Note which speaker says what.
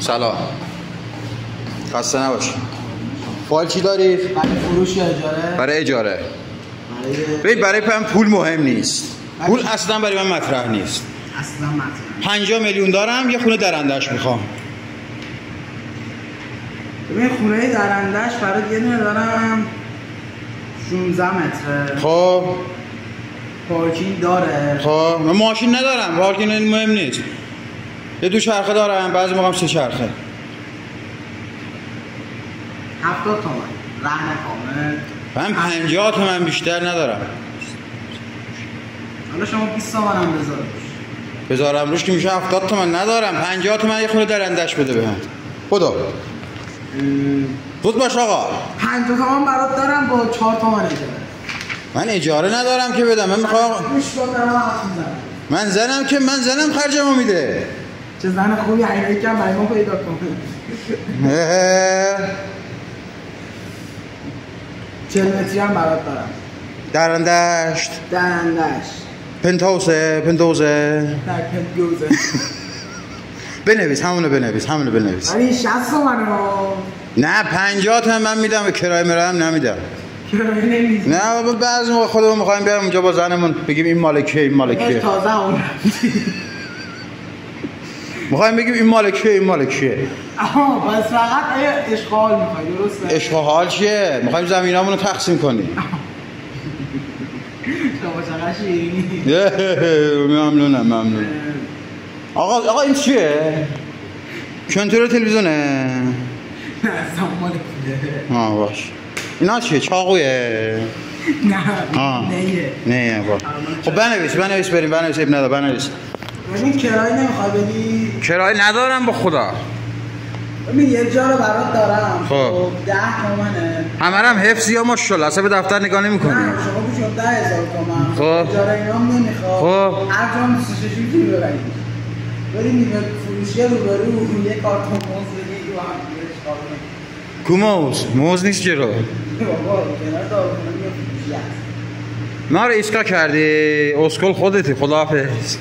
Speaker 1: سلام. خسته نباشی. فایل چی دارید؟
Speaker 2: برای فروش یا اجاره؟
Speaker 1: برای اجاره. برای من پول مهم نیست. پول اصلا برای من مطرح نیست.
Speaker 2: اصلا مطرح.
Speaker 1: 50 میلیون دارم، یه خونه درندش میخوام.
Speaker 2: ببین خونه درندش برای یه دونه دارم 16 متره.
Speaker 1: خب
Speaker 2: پارکینگ داره.
Speaker 1: خب من ماشین ندارم، پارکینگ مهم نیست. یه دو چرخه دارم، بعضی موقع 3 چرخه.
Speaker 2: 70 تومن رهن کامل.
Speaker 1: من 50 تومن بیشتر ندارم.
Speaker 2: حالا شما 20 تومن هم
Speaker 1: بذارم روش که میشه 70 تومن ندارم. 50 تومن یه خونه درندش بده به من. خدا خود باش آقا.
Speaker 2: 50 تومن برات دارم با 4 تومن اجاره.
Speaker 1: من اجاره ندارم که بدم. من میخوام من زنم خرجمو میده.
Speaker 2: چه زن خوبی عینایی کم برای ما پیدا کن. 40 متری هم برات دارم.
Speaker 1: درندشت پنتوزه
Speaker 2: در پنتگوزه.
Speaker 1: بنویس همونو بنویس.
Speaker 2: ولی 60 تومنه ها.
Speaker 1: نه 50 تومن من میدم، به کرایه میرم نمیدم.
Speaker 2: کرایه نمیدی؟
Speaker 1: نه بعضی موقع خودمون میخوایم بیارم اونجا با زنمون بگیم این مال کیه.
Speaker 2: تازه اون
Speaker 1: میخوایم بگیم این مال کیه.
Speaker 2: آها بس فقط اشغال میخوای، درسته؟
Speaker 1: اشغال چیه؟ میخوایم زمینامونو تقسیم کنیم.
Speaker 2: شما چقدر شیرینی.
Speaker 1: ممنونم. آقا این چیه؟ کنترل تلویزیونه؟
Speaker 2: نه مال پوله.
Speaker 1: باش. اینا چیه؟ چاقویه؟ نه با. خب بنویس بریم. بنویس.
Speaker 2: ببین کرایه نمیخوای بدی؟
Speaker 1: کرایه ندارم با خدا.
Speaker 2: ببین یه جا رو برات دارم.
Speaker 1: خب
Speaker 2: 10 تومنه.
Speaker 1: همه هم حفظی یا ماشاءالله اصلا به دفتر نگاه نمی‌کنی.
Speaker 2: نه شما بشون 10,000 تومن.
Speaker 1: خب
Speaker 2: اجاره اینام نمیخواد.
Speaker 1: خب
Speaker 2: هر جا 26 میتونی ببری. بریم نیمه فروشی روبرو یه کارتون موز بدی و هم
Speaker 1: کوموز موز نیست چرا؟
Speaker 2: بابا کنار دارکنی فروشی هست.
Speaker 1: ما رو ایسکا کردی اسکول خودتی. خداحافظ.